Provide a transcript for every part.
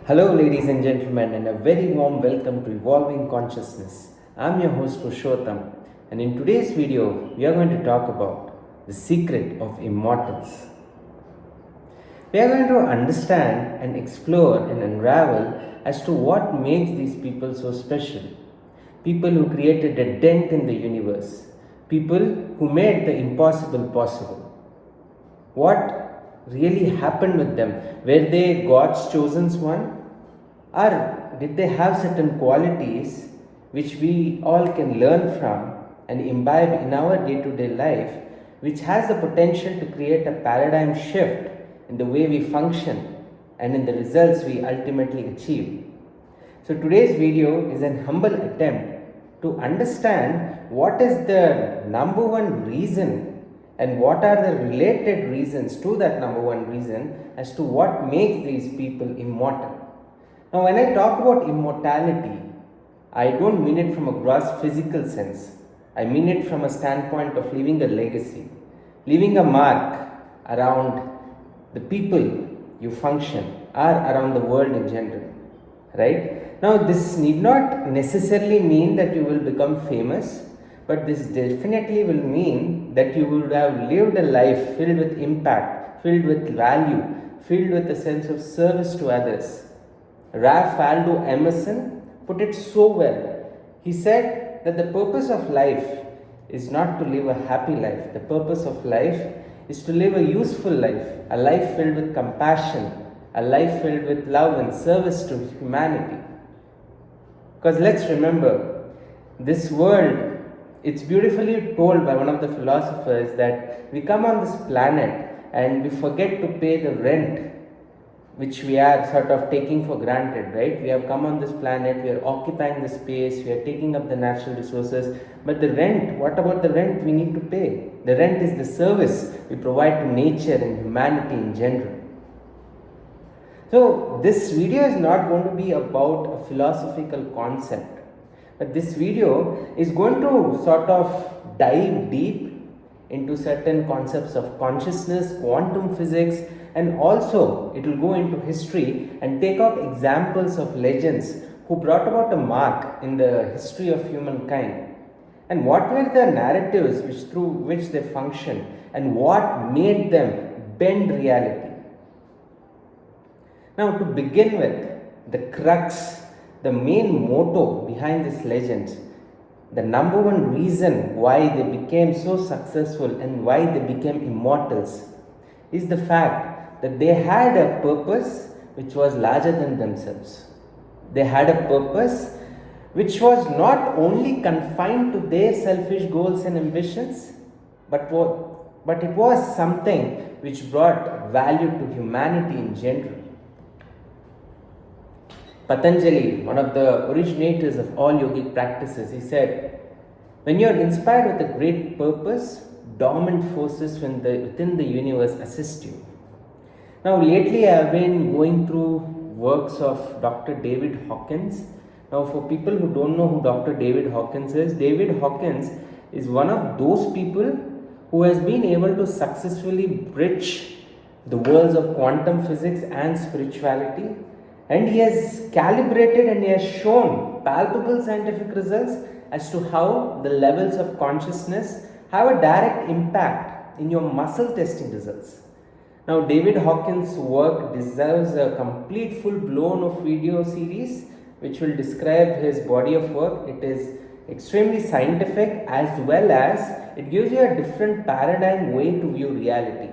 Hello, ladies and gentlemen, and a very warm welcome to Evolving Consciousness. I'm your host Purushottam, and in today's video, we are going to talk about the secret of immortals. We are going to understand and explore and unravel as to what makes these people so special. People who created a dent in the universe, people who made the impossible possible. What really happened with them? Were they God's chosen one? Or did they have certain qualities which we all can learn from and imbibe in our day to day life, which has the potential to create a paradigm shift in the way we function and in the results we ultimately achieve? So, today's video is an humble attempt to understand what is the number one reason and what are the related reasons to that number one reason as to what makes these people immortal. Now, when I talk about immortality, I don't mean it from a gross physical sense. I mean it from a standpoint of leaving a legacy, leaving a mark around the people you function or around the world in general. Right? Now, this need not necessarily mean that you will become famous, but this definitely will mean that you would have lived a life filled with impact, filled with value, filled with a sense of service to others. Ralph Waldo Emerson put it so well. He said that the purpose of life is not to live a happy life. The purpose of life is to live a useful life, a life filled with compassion, a life filled with love and service to humanity. Because let's remember, this world, it's beautifully told by one of the philosophers that we come on this planet and we forget to pay the rent which we are sort of taking for granted, right? We have come on this planet, we are occupying the space, we are taking up the natural resources, but the rent, what about the rent we need to pay? The rent is the service we provide to nature and humanity in general. So, this video is not going to be about a philosophical concept, but this video is going to sort of dive deep into certain concepts of consciousness, quantum physics, and also it will go into history and take out examples of legends who brought about a mark in the history of humankind, and what were the narratives through which they functioned and what made them bend reality. Now, to begin with, the crux, the main motto behind these legends, the number one reason why they became so successful and why they became immortals is the fact that they had a purpose which was larger than themselves. They had a purpose which was not only confined to their selfish goals and ambitions, but it was something which brought value to humanity in general. Patanjali, one of the originators of all yogic practices, he said, when you are inspired with a great purpose, dormant forces within the universe assist you. Now, lately I have been going through works of Dr. David Hawkins. Now, for people who don't know who Dr. David Hawkins is one of those people who has been able to successfully bridge the worlds of quantum physics and spirituality. And he has calibrated and he has shown palpable scientific results as to how the levels of consciousness have a direct impact in your muscle testing results. Now, David Hawkins' work deserves a complete full-blown of video series which will describe his body of work. It is extremely scientific as well as it gives you a different paradigm way to view reality.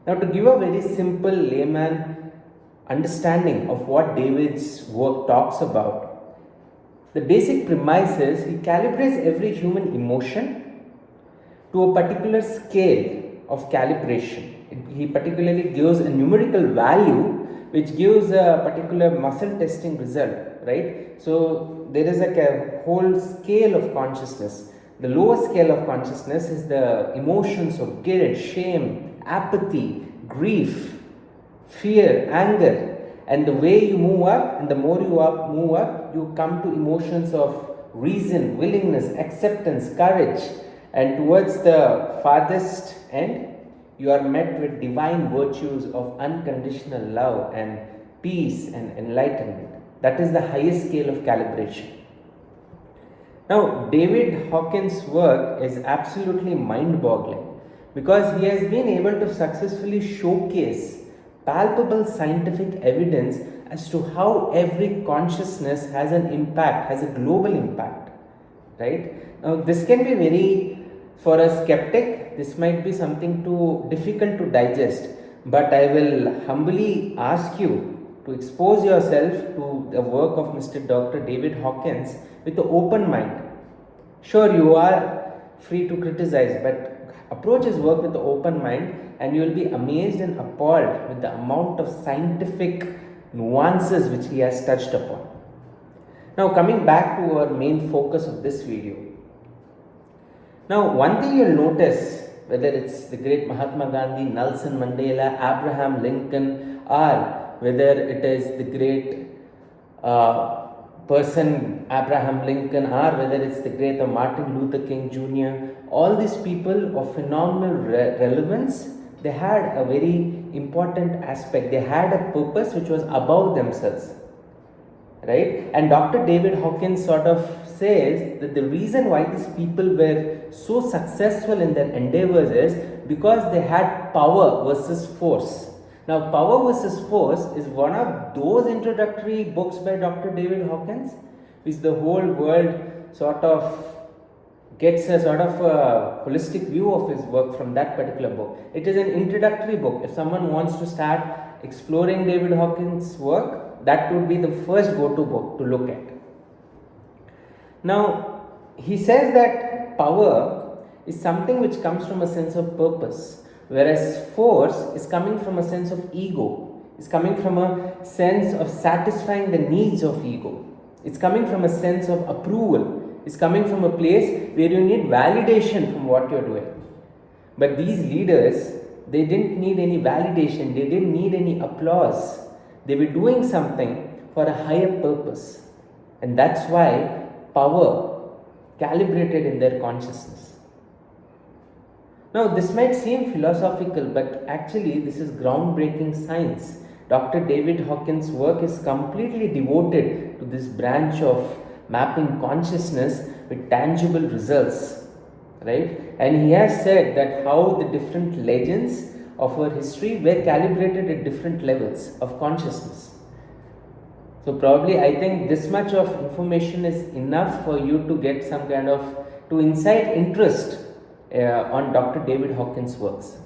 Now, to give a very simple layman understanding of what David's work talks about, the basic premise is he calibrates every human emotion to a particular scale of calibration. He particularly gives a numerical value which gives a particular muscle testing result, right? So there is like a whole scale of consciousness. The lower scale of consciousness is the emotions of guilt, shame, apathy, grief, fear, anger. And the way you move up, and the more you move up, you come to emotions of reason, willingness, acceptance, courage. And towards the farthest end, you are met with divine virtues of unconditional love and peace, and enlightenment. That is the highest scale of calibration. Now, David Hawkins' work is absolutely mind boggling because he has been able to successfully showcase palpable scientific evidence as to how every consciousness has an impact, has a global impact, right? Now, this can be very, for a skeptic, this might be something too difficult to digest, but I will humbly ask you to expose yourself to the work of Mr. Dr. David Hawkins with an open mind. Sure, you are free to criticize, but approach his work with an open mind and you will be amazed and appalled with the amount of scientific nuances which he has touched upon. Now, coming back to our main focus of this video. Now, one thing you'll notice, whether it's the great Mahatma Gandhi, Nelson Mandela, Abraham Lincoln, or whether it is the great person Abraham Lincoln, or whether it's the great Martin Luther King Jr., all these people of phenomenal relevance, they had a very important aspect. They had a purpose which was above themselves, right? And Dr. David Hawkins sort of says that the reason why these people were so successful in their endeavors is because they had power versus force. Now, Power versus Force is one of those introductory books by Dr. David Hawkins, which the whole world sort of gets a sort of a holistic view of his work from that particular book. It is an introductory book. If someone wants to start exploring David Hawkins' work, that would be the first go-to book to look at. Now, he says that power is something which comes from a sense of purpose, whereas force is coming from a sense of ego, is coming from a sense of satisfying the needs of ego, it's coming from a sense of approval, it's coming from a place where you need validation from what you're doing. But these leaders, they didn't need any validation, they didn't need any applause. They were doing something for a higher purpose, and that's why power calibrated in their consciousness. Now, this might seem philosophical, but actually this is groundbreaking science. Dr. David Hawkins' work is completely devoted to this branch of mapping consciousness with tangible results, right? And he has said that how the different legends of our history were calibrated at different levels of consciousness. So probably I think this much of information is enough for you to get some kind of, to incite interest on Dr. David Hawkins' works.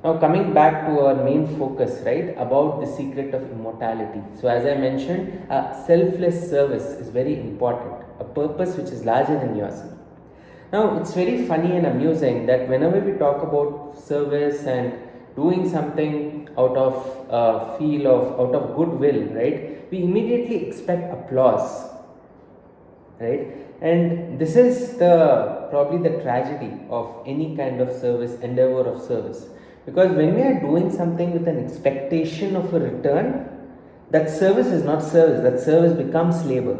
Now, coming back to our main focus, right, about the secret of immortality. So as I mentioned, selfless service is very important, a purpose which is larger than yourself. Now, it's very funny and amusing that whenever we talk about service and doing something out of out of goodwill, right, we immediately expect applause, right? And this is probably the tragedy of any kind of service, endeavor of service. Because when we are doing something with an expectation of a return, that service is not service, that service becomes labor.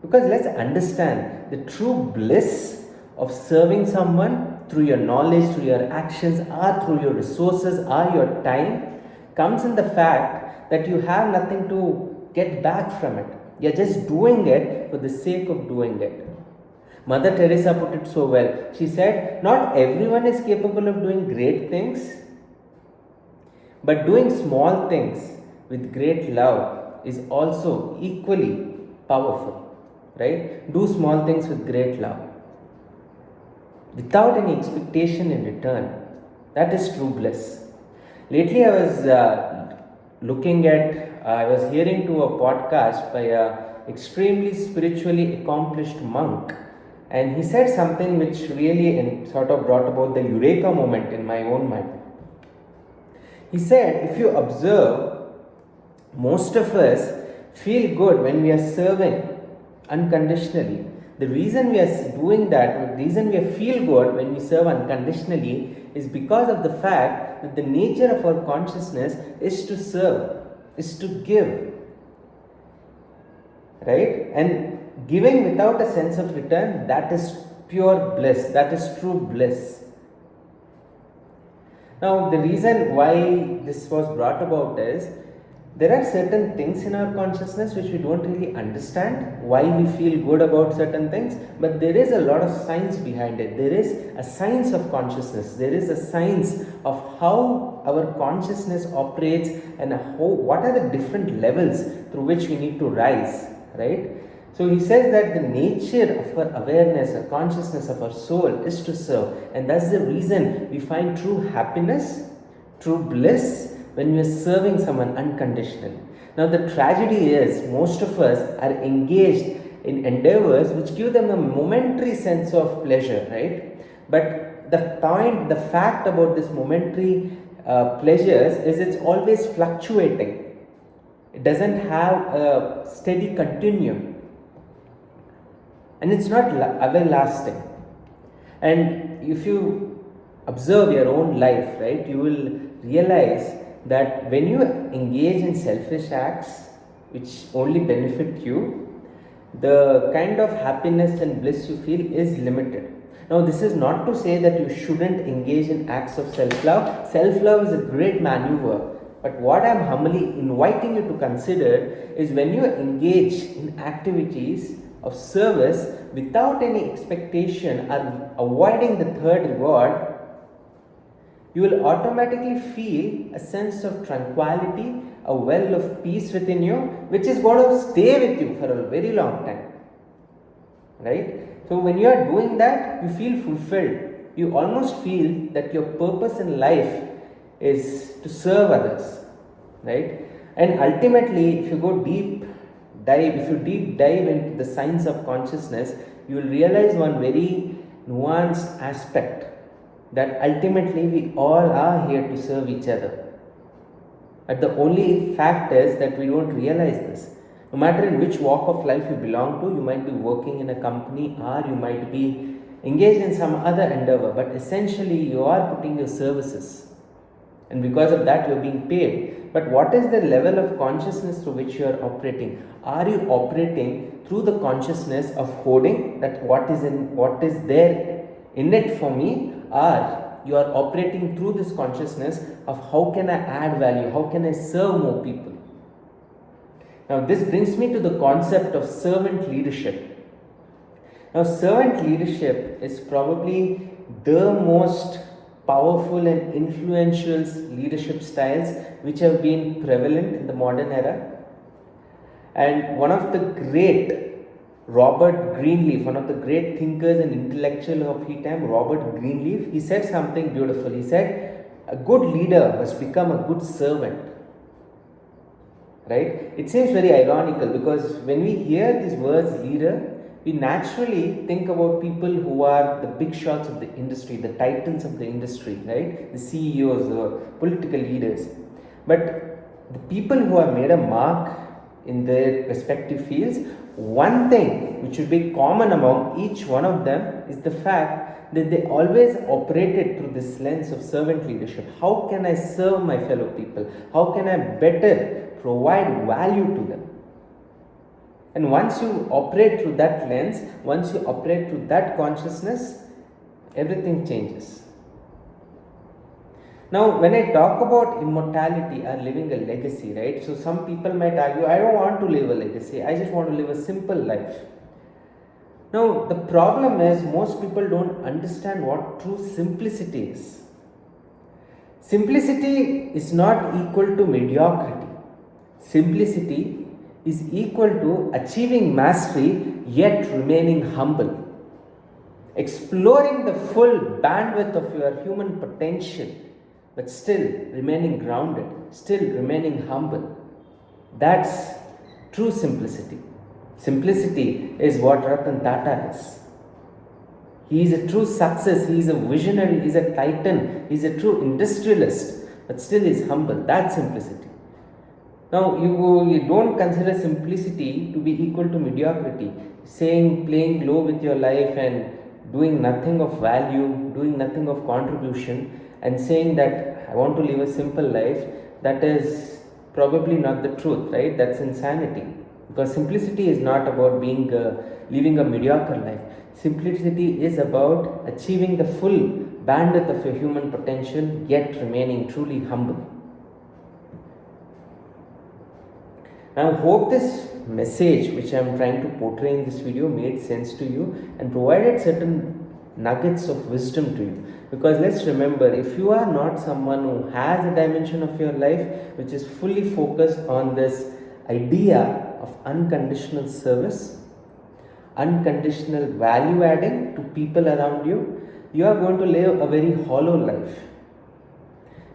Because let's understand, the true bliss of serving someone through your knowledge, through your actions, or through your resources, or your time, comes in the fact that you have nothing to get back from it. You're just doing it for the sake of doing it. Mother Teresa put it so well. She said, not everyone is capable of doing great things, but doing small things with great love is also equally powerful, right? Do small things with great love, without any expectation in return. That is true bliss. Lately I was I was hearing to a podcast by a extremely spiritually accomplished monk, and he said something which really sort of brought about the eureka moment in my own mind. He said, if you observe, most of us feel good when we are serving unconditionally. The reason we are doing that, the reason we feel good when we serve unconditionally is because of the fact that the nature of our consciousness is to serve, is to give, right? And giving without a sense of return, that is pure bliss, that is true bliss. Now, the reason why this was brought about is There are certain things in our consciousness which we don't really understand why we feel good about certain things, but there is a lot of science behind it. There is a science of consciousness. There is a science of how our consciousness operates and what are the different levels through which we need to rise, right? So he says that the nature of our awareness, our consciousness of our soul is to serve, and that's the reason we find true happiness, true bliss when we are serving someone unconditionally. Now, the tragedy is most of us are engaged in endeavors which give them a momentary sense of pleasure, right? But the fact about this momentary pleasures is it's always fluctuating. It doesn't have a steady continuum, and it's not everlasting. And if you observe your own life, right, you will realize that when you engage in selfish acts which only benefit you, the kind of happiness and bliss you feel is limited. Now, this is not to say that you shouldn't engage in acts of self-love. Self-love is a great maneuver. But what I'm humbly inviting you to consider is when you engage in activities of service without any expectation or avoiding the third reward, you will automatically feel a sense of tranquility, a well of peace within you, which is going to stay with you for a very long time. Right? So, when you are doing that, you feel fulfilled. You almost feel that your purpose in life is to serve others. Right? And ultimately, if you deep dive into the science of consciousness, you will realize one very nuanced aspect, that ultimately we all are here to serve each other. But the only fact is that we don't realize this. No matter in which walk of life you belong to, you might be working in a company or you might be engaged in some other endeavor, but essentially you are putting your services, and because of that you are being paid. But what is the level of consciousness through which you are operating? Are you operating through the consciousness of hoarding, that what is there in it for me, or you are operating through this consciousness of how can I add value, how can I serve more people? Now, this brings me to the concept of servant leadership. Now, servant leadership is probably the most powerful and influential leadership styles which have been prevalent in the modern era. And one of the great Robert Greenleaf, one of the great thinkers and intellectual of his time, Robert Greenleaf, he said something beautiful. He said, a good leader must become a good servant. Right? It seems very ironical because when we hear these words leader, we naturally think about people who are the big shots of the industry, the titans of the industry, right? The CEOs, the political leaders. But the people who have made a mark in their respective fields, one thing which should be common among each one of them is the fact that they always operated through this lens of servant leadership. How can I serve my fellow people? How can I better provide value to them? And once you operate through that lens, once you operate through that consciousness, everything changes. Now, when I talk about immortality or living a legacy, right? So, some people might argue, I don't want to live a legacy, I just want to live a simple life. Now, the problem is most people don't understand what true simplicity is. Simplicity is not equal to mediocrity. Simplicity is equal to achieving mastery yet remaining humble. Exploring the full bandwidth of your human potential, but still remaining grounded, still remaining humble. That's true simplicity. Simplicity is what Ratan Tata is. He is a true success, he is a visionary, he is a titan, he is a true industrialist, but still is humble. That's simplicity. Now, you don't consider simplicity to be equal to mediocrity. Playing low with your life and doing nothing of value, doing nothing of contribution, and saying that I want to live a simple life, that is probably not the truth, right? That's insanity. Because simplicity is not about living a mediocre life. Simplicity is about achieving the full bandwidth of your human potential, yet remaining truly humble. Now, I hope this message which I am trying to portray in this video made sense to you and provided certain nuggets of wisdom to you. Because let's remember, if you are not someone who has a dimension of your life which is fully focused on this idea of unconditional service, unconditional value adding to people around you, you are going to live a very hollow life.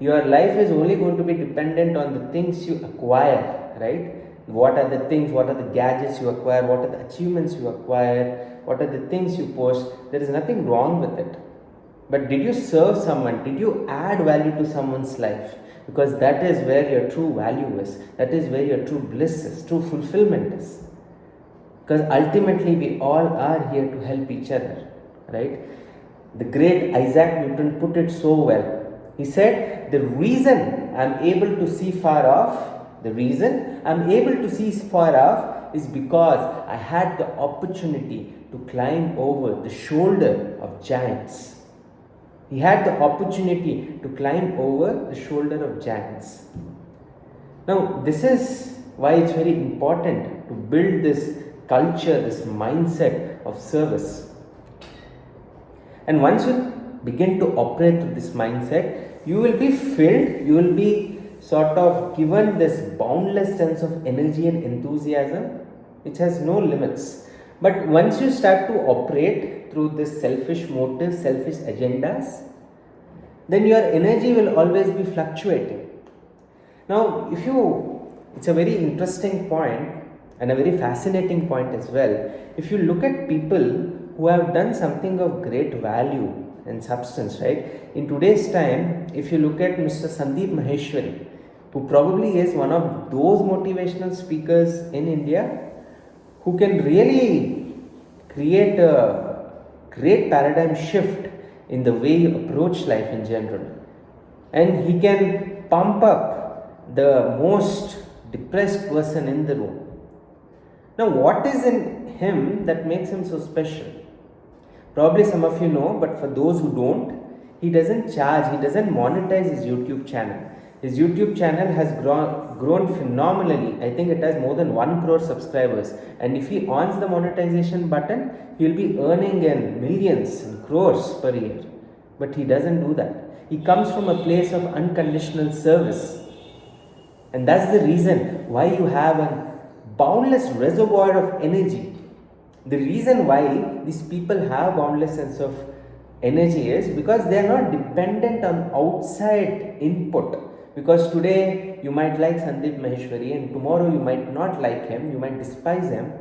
Your life is only going to be dependent on the things you acquire, right? What are the things, what are the gadgets you acquire, what are the achievements you acquire, what are the things you post. There is nothing wrong with it. But did you serve someone? Did you add value to someone's life? Because that is where your true value is. That is where your true bliss is, true fulfillment is. Because ultimately we all are here to help each other, right? The great Isaac Newton put it so well. He said, the reason I'm able to see far off, is because I had the opportunity to climb over the shoulder of giants. He had the opportunity to climb over the shoulder of giants. Now, this is why it's very important to build this culture, this mindset of service. And once you begin to operate through this mindset, you will be filled, you will be sort of given this boundless sense of energy and enthusiasm which has no limits. But once you start to operate through this selfish motives, selfish agendas, then your energy will always be fluctuating. Now, it's a very interesting point and a very fascinating point as well. If you look at people who have done something of great value and substance, right? In today's time, if you look at Mr. Sandeep Maheshwari, who probably is one of those motivational speakers in India who can really create a great paradigm shift in the way you approach life in general. And he can pump up the most depressed person in the room. Now, what is in him that makes him so special? Probably some of you know, but for those who don't, he doesn't charge, he doesn't monetize his YouTube channel. His YouTube channel has grown phenomenally. I think it has more than 1 crore subscribers. And if he ons the monetization button, he'll be earning in millions and crores per year. But he doesn't do that. He comes from a place of unconditional service. And that's the reason why you have a boundless reservoir of energy. The reason why these people have boundless sense of energy is because they are not dependent on outside input. Because today you might like Sandeep Maheshwari and tomorrow you might not like him, you might despise him.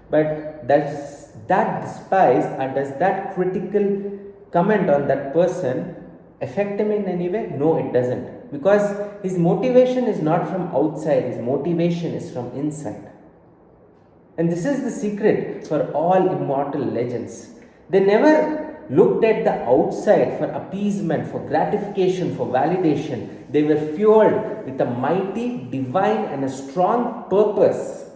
But does that despise or does that critical comment on that person affect him in any way? No, it doesn't. Because his motivation is not from outside, his motivation is from inside. And this is the secret for all immortal legends. They never looked at the outside for appeasement, for gratification, for validation. They were fueled with a mighty, divine and a strong purpose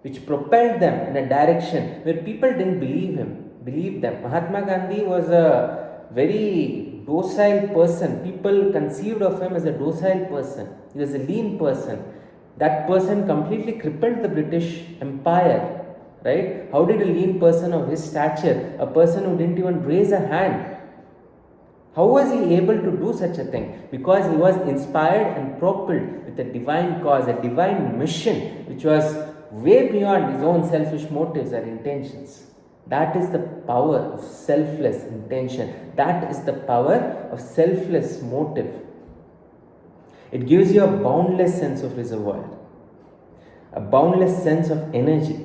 which propelled them in a direction where people didn't believe them. Mahatma Gandhi was a very docile person. People conceived of him as a docile person. He was a lean person. That person completely crippled the British Empire, right? How did a lean person of his stature, a person who didn't even raise a hand, how was he able to do such a thing? Because he was inspired and propelled with a divine cause, a divine mission, which was way beyond his own selfish motives or intentions. That is the power of selfless intention. That is the power of selfless motive. It gives you a boundless sense of reservoir, a boundless sense of energy.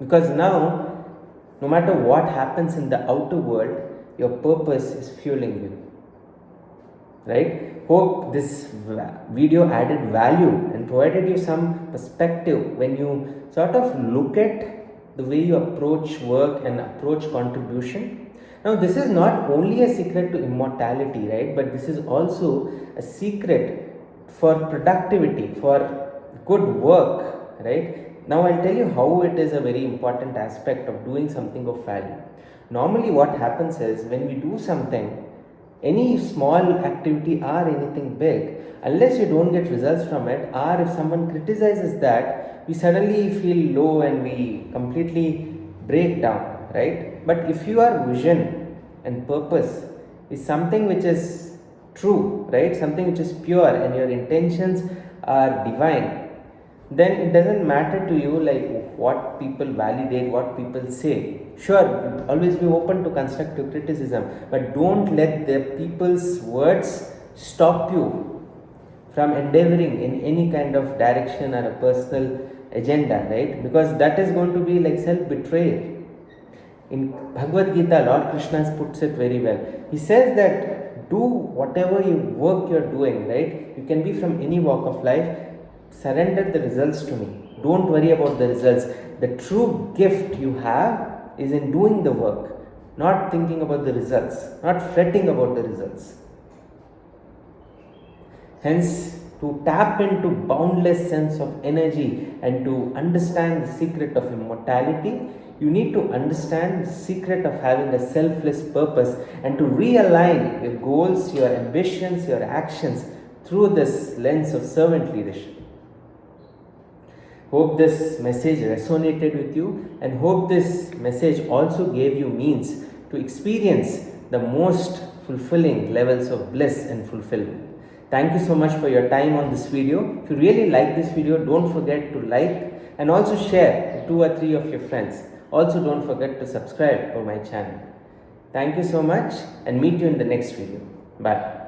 Because now, no matter what happens in the outer world, your purpose is fueling you. Right? Hope this video added value and provided you some perspective when you sort of look at the way you approach work and approach contribution. Now, this is not only a secret to immortality, right? But this is also a secret for productivity, for good work, right? Now I'll tell you how it is a very important aspect of doing something of value. Normally what happens is when we do something any small activity or anything big, unless you don't get results from it, or if someone criticizes that, we suddenly feel low and we completely break down, right? But if your vision and purpose is something which is true, right? Something which is pure and your intentions are divine, then it doesn't matter to you like what people validate, what people say. Sure, always be open to constructive criticism, but don't let the people's words stop you from endeavoring in any kind of direction or a personal agenda, right? Because that is going to be like self betrayal. In Bhagavad Gita, Lord Krishna puts it very well. He says that do whatever you work you're doing, right? You can be from any walk of life. Surrender the results to me. Don't worry about the results. The true gift you have is in doing the work, not thinking about the results, not fretting about the results. Hence, to tap into boundless sense of energy and to understand the secret of immortality, you need to understand the secret of having a selfless purpose and to realign your goals, your ambitions, your actions through this lens of servant leadership. Hope this message resonated with you, and hope this message also gave you means to experience the most fulfilling levels of bliss and fulfillment. Thank you so much for your time on this video. If you really like this video, don't forget to like and also share 2 or 3 of your friends. Also don't forget to subscribe to my channel. Thank you so much and meet you in the next video. Bye.